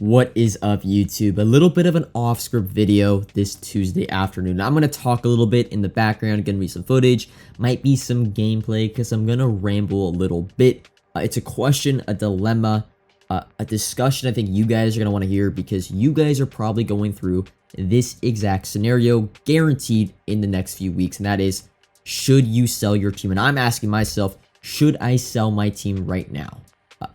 What is up, YouTube? A little bit of an off-script video this Tuesday afternoon. I'm going to talk a little bit in the background, going to be some footage, might be some gameplay because I'm going to ramble a little bit. It's a question, a dilemma, a discussion I think you guys are going to want to hear because you guys are probably going through this exact scenario guaranteed in the next few weeks, and that is, should you sell your team? And I'm asking myself, should I sell my team right now?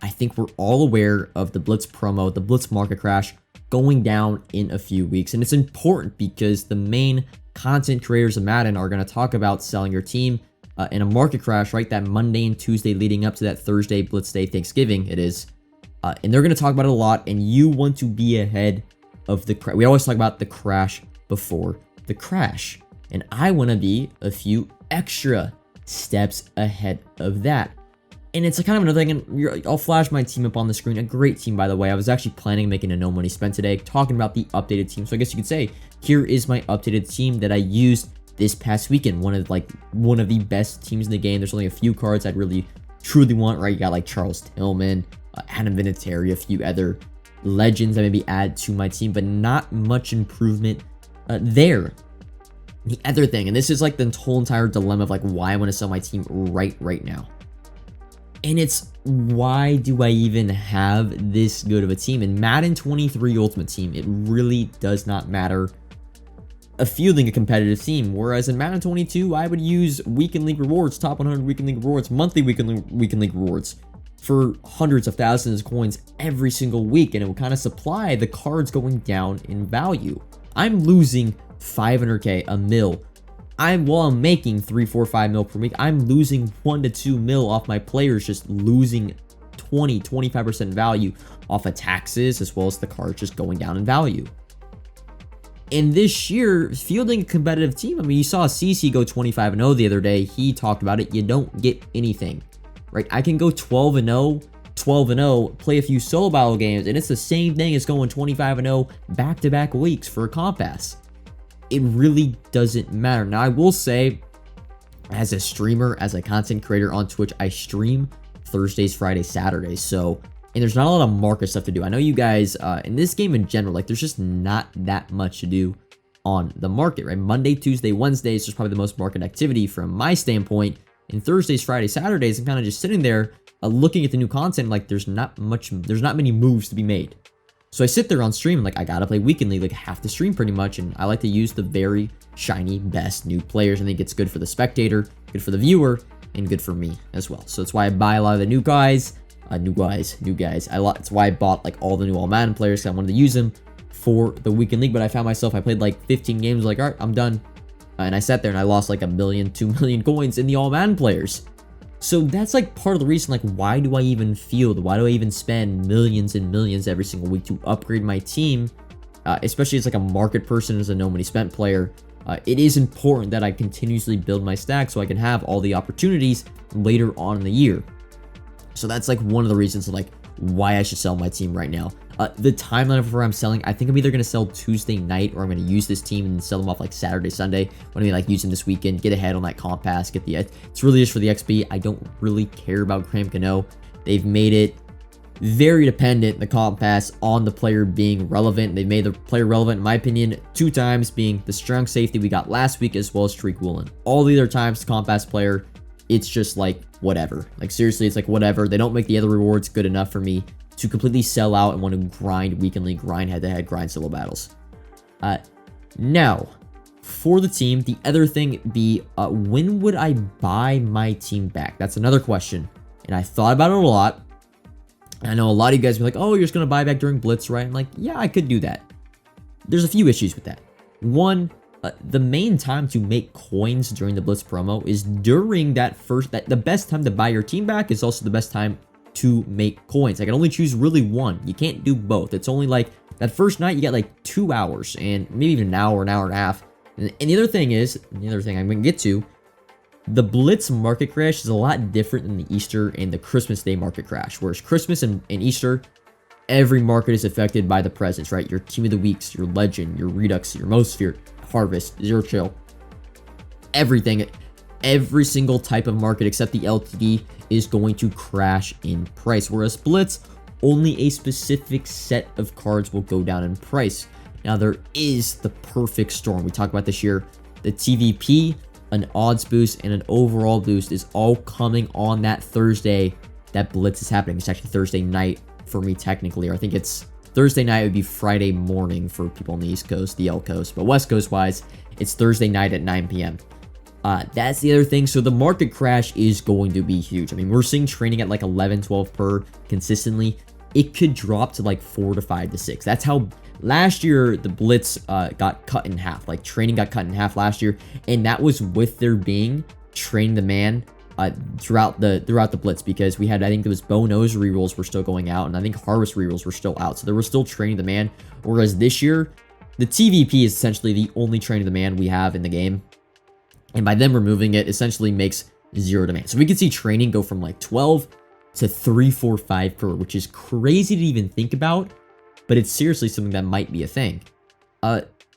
I think we're all aware of the Blitz promo, the Blitz market crash going down in a few weeks. And it's important because the main content creators of Madden are going to talk about selling your team in a market crash, right? That Monday and Tuesday leading up to that Thursday, Blitz Day, Thanksgiving it is. And they're going to talk about it a lot. And you want to be ahead of the crash. We always talk about the crash before the crash. And I want to be a few extra steps ahead of that. And it's kind of another thing, and I'll flash my team up on the screen. A great team, by the way. I was actually planning on making a no money spent today, talking about the updated team. So I guess you could say, here is my updated team that I used this past weekend. One of the best teams in the game. There's only a few cards I'd really, truly want, right? You got like Charles Tillman, Adam Vinatieri, a few other legends I maybe add to my team, but not much improvement there. The other thing, and this is like the whole entire dilemma of like why I want to sell my team right now. And it's, why do I even have this good of a team? In Madden 23 Ultimate Team, it really does not matter fielding a competitive team. Whereas in Madden 22, I would use weekend league rewards, top 100 weekend league rewards, monthly weekend league rewards for hundreds of thousands of coins every single week. And it would kind of supply the cards going down in value. I'm losing 500K, a mil. While I'm making 3, 4, 5 mil per week, I'm losing 1 to 2 mil off my players, just losing 20, 25% value off of taxes, as well as the cards just going down in value. And this year, fielding a competitive team, I mean, you saw CC go 25-0 the other day. He talked about it. You don't get anything, right? I can go 12-0, 12-0, play a few solo battle games, and it's the same thing as going 25-0 back-to-back weeks for a comp pass. It really doesn't matter. Now, I will say, as a streamer, as a content creator on Twitch, I stream Thursdays, Fridays, Saturdays. So, and there's not a lot of market stuff to do. I know you guys, in this game in general, like there's just not that much to do on the market, right? Monday, Tuesday, Wednesdays, there's probably the most market activity from my standpoint. And Thursdays, Fridays, Saturdays, I'm kind of just sitting there looking at the new content. Like there's not many moves to be made. So I sit there on stream and like I gotta play weekend league like half the stream pretty much, and I like to use the very shiny best new players. I think it's good for the spectator, good for the viewer, and good for me as well. So that's why I buy a lot of the new guys. That's why I bought like all the new All Madden players, because I wanted to use them for the weekend league. But I found myself, I played like 15 games, like, all right, I'm done. And I sat there and I lost like 1 million, 2 million coins in the All Madden players. So that's like part of the reason, like, why do I even field? Why do I even spend millions and millions every single week to upgrade my team? Especially as like a market person, as a no money spent player. It is important that I continuously build my stack so I can have all the opportunities later on in the year. So that's like one of the reasons like why I should sell my team right now. The timeline of where I'm selling, I think I'm either going to sell Tuesday night, or I'm going to use this team and sell them off like Saturday, Sunday. When I mean like use them this weekend, get ahead on that comp pass, get the, it's really just for the XP. I don't really care about Graham Cano. They've made it very dependent, the comp pass, on the player being relevant. They've made the player relevant, in my opinion, 2 times, being the strong safety we got last week, as well as Tariq Woolen. All the other times, the comp pass player, it's just like whatever. Like seriously, it's like whatever. They don't make the other rewards good enough for me to completely sell out and want to grind weekend league, grind head-to-head, grind solo battles. Now, for the team, the other thing be, when would I buy my team back? That's another question, and I thought about it a lot. I know a lot of you guys be like, oh, you're just going to buy back during Blitz, right? I'm like, yeah, I could do that. There's a few issues with that. One, the main time to make coins during the Blitz promo is during the best time to buy your team back is also the best time to make coins. I can only choose really one. You can't do both. It's only like that first night you get like 2 hours, and maybe even an hour and a half. And the other thing I'm going to get to, the Blitz market crash is a lot different than the Easter and the Christmas Day market crash. Whereas Christmas and Easter, every market is affected by the presents, right? Your team of the weeks, your legend, your redux, your most feared, harvest, zero chill, everything. Every single type of market except the LTD is going to crash in price. Whereas Blitz, only a specific set of cards will go down in price. Now, there is the perfect storm. We talked about this year. The TVP, an odds boost, and an overall boost is all coming on that Thursday that Blitz is happening. It's actually Thursday night for me technically, or I think it's Thursday night. It would be Friday morning for people on the East Coast, the L Coast, but West Coast wise, it's Thursday night at 9 p.m. That's the other thing. So the market crash is going to be huge. I mean, we're seeing trading at like 11, 12 per consistently. It could drop to like 4 to 5 to 6. That's how last year the Blitz got cut in half. Like trading got cut in half last year, and that was with there being Train the Man throughout the Blitz, because we had, I think there was Bono's rerolls were still going out, and I think Harvest rerolls were still out. So there was still Training the Man. Whereas this year, the TVP is essentially the only Training the Man we have in the game. And by them removing it, essentially makes zero demand. So we could see training go from like 12 to 3, 4, 5 per, which is crazy to even think about, but it's seriously something that might be a thing.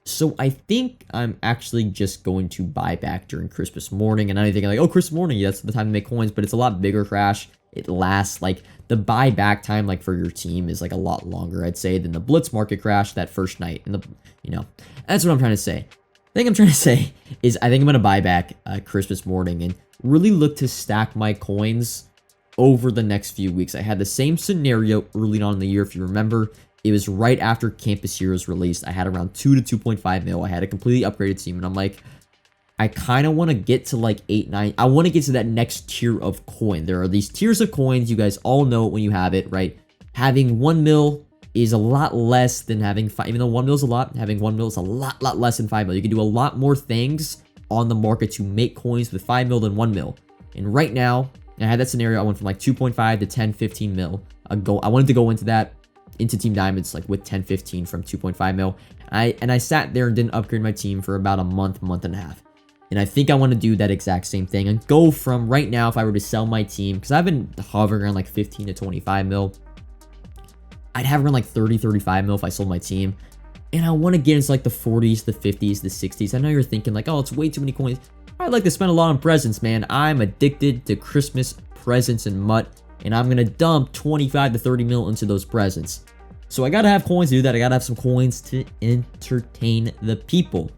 So I think I'm actually just going to buy back during Christmas morning. And I'm thinking like, oh, Christmas morning, that's the time to make coins, but it's a lot bigger crash. It lasts like the buyback time, like for your team, is like a lot longer, I'd say, than the Blitz market crash that first night. And that's what I'm trying to say. The thing I'm trying to say is I think I'm going to buy back Christmas morning and really look to stack my coins over the next few weeks. I had the same scenario early on in the year. If you remember, it was right after Campus Heroes released. I had around 2 to 2.5 mil. I had a completely upgraded team, and I'm like, I kind of want to get to like 8, 9. I want to get to that next tier of coin. There are these tiers of coins. You guys all know it when you have it, right? Having 1 mil is a lot less than having 5. Even though 1 mil is a lot, having 1 mil is a lot less than 5 mil. You can do a lot more things on the market to make coins with 5 mil than 1 mil. And right now, I had that scenario. I went from like 2.5 to 10, 15 mil. I wanted to go into that, into Team Diamonds, like with 10, 15 from 2.5 mil. I sat there and didn't upgrade my team for about a month and a half. And I think I want to do that exact same thing and go from right now, if I were to sell my team, because I've been hovering around like 15 to 25 mil. I'd have around like 30, 35 mil if I sold my team. And I want to get into like the 40s, the 50s, the 60s. I know you're thinking like, oh, it's way too many coins. I'd like to spend a lot on presents, man. I'm addicted to Christmas presents and MUT, and I'm going to dump 25 to 30 mil into those presents. So I got to have coins to do that. I got to have some coins to entertain the people.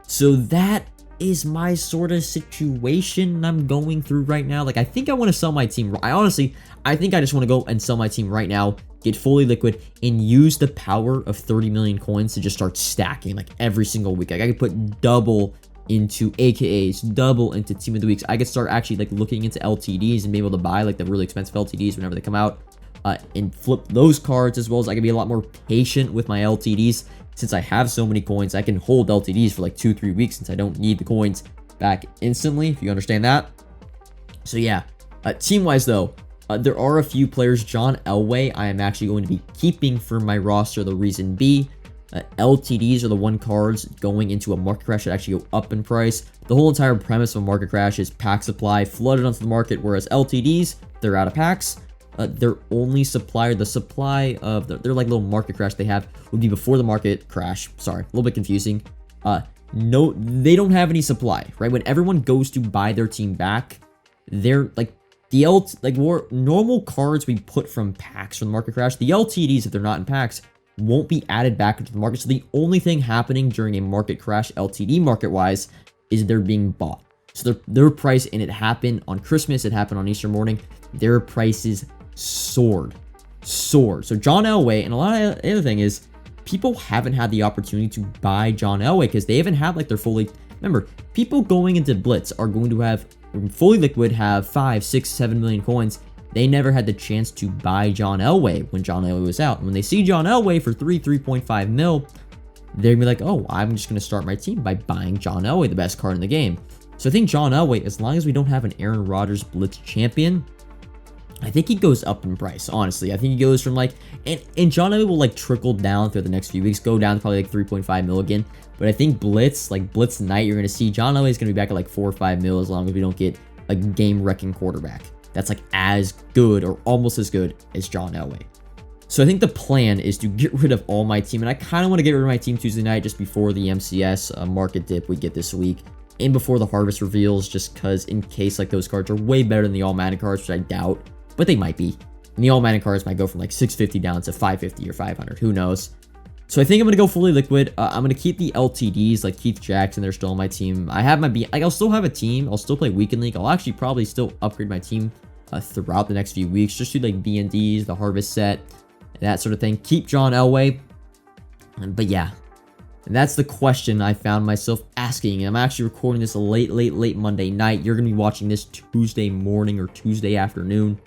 So that is my sort of situation I'm going through right now. Like, I think I want to sell my team. I think I just want to go and sell my team right now, get fully liquid, and use the power of 30 million coins to just start stacking like every single week. Like, I could put double into AKAs, double into Team of the Weeks. I could start actually like looking into LTDs and be able to buy like the really expensive LTDs whenever they come out, and flip those cards, as well as I can be a lot more patient with my LTDs. Since I have so many coins, I can hold LTDs for like 2-3 weeks since I don't need the coins back instantly, if you understand that. So yeah, team-wise though, there are a few players. John Elway, I am actually going to be keeping for my roster. The reason be, LTDs are the one cards going into a market crash that actually go up in price. The whole entire premise of a market crash is pack supply flooded onto the market, whereas LTDs, they're out of packs. Their only supplier, the supply of their like little market crash they have would be before the market crash. Sorry, a little bit confusing. No, they don't have any supply, right? When everyone goes to buy their team back, they're like more normal cards we put from packs from the market crash. The LTDs, if they're not in packs, won't be added back into the market. So the only thing happening during a market crash, LTD market wise, is they're being bought. So their price, and it happened on Christmas, it happened on Easter morning, their prices soared. So John Elway, and a lot of the other thing is, people haven't had the opportunity to buy John Elway because they haven't had like their fully. Remember, people going into Blitz are going to have fully liquid, have 5, 6, 7 million coins. They never had the chance to buy John Elway when John Elway was out. And when they see John Elway for 3.5 mil, they're gonna be like, oh, I'm just gonna start my team by buying John Elway, the best card in the game. So I think John Elway, as long as we don't have an Aaron Rodgers Blitz champion, I think he goes up in price, honestly. I think he goes from like, and John Elway will like trickle down through the next few weeks, go down to probably like 3.5 mil again. But I think Blitz night, you're going to see John Elway is going to be back at like 4 or 5 mil as long as we don't get a game-wrecking quarterback that's like as good or almost as good as John Elway. So I think the plan is to get rid of all my team, and I kind of want to get rid of my team Tuesday night just before the MCS market dip we get this week, and before the harvest reveals, just because in case like those cards are way better than the all Madden cards, which I doubt, but they might be. And the all Madden cards might go from like 650 down to 550 or 500. Who knows? So I think I'm going to go fully liquid. I'm going to keep the LTDs like Keith Jackson. They're still on my team. I have my B. I'll still have a team. I'll still play Weekend League. I'll actually probably still upgrade my team throughout the next few weeks. Just do like BNDs, the Harvest set, and that sort of thing. Keep John Elway. But yeah, and that's the question I found myself asking. I'm actually recording this late Monday night. You're going to be watching this Tuesday morning or Tuesday afternoon.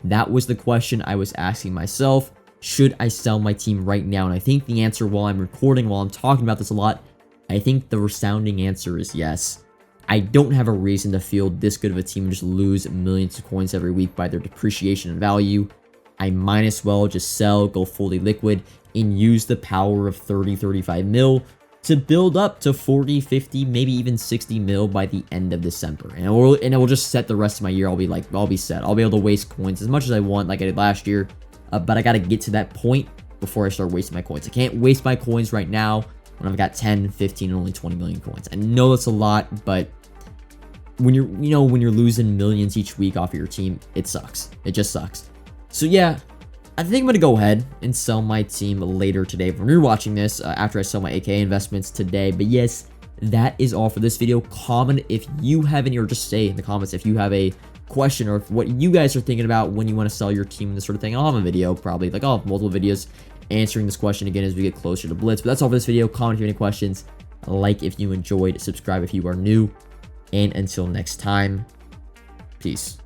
That was the question I was asking myself. Should I sell my team right now? And I think the answer, while I'm talking about this a lot, I think the resounding answer is yes. I don't have a reason to field this good of a team and just lose millions of coins every week by their depreciation and value. I might as well just sell, go fully liquid, and use the power of 30-35 mil to build up to 40, 50, maybe even 60 mil by the end of December. And it will just set the rest of my year. I'll be set. I'll be able to waste coins as much as I want like I did last year. But I got to get to that point before I start wasting my coins. I can't waste my coins right now when I've got 10, 15, and only 20 million coins. I know that's a lot, but when you're losing millions each week off of your team, it sucks. It just sucks. So yeah, I think I'm going to go ahead and sell my team later today. When you're watching this, after I sell my AKA investments today. But yes, that is all for this video. Comment if you have any, or just say in the comments if you have a question or what you guys are thinking about when you want to sell your team and this sort of thing. I'll have a video, probably, like I'll have multiple videos answering this question again as we get closer to Blitz. But that's all for this video. Comment if you have any questions, like if you enjoyed, subscribe if you are new, and until next time, peace.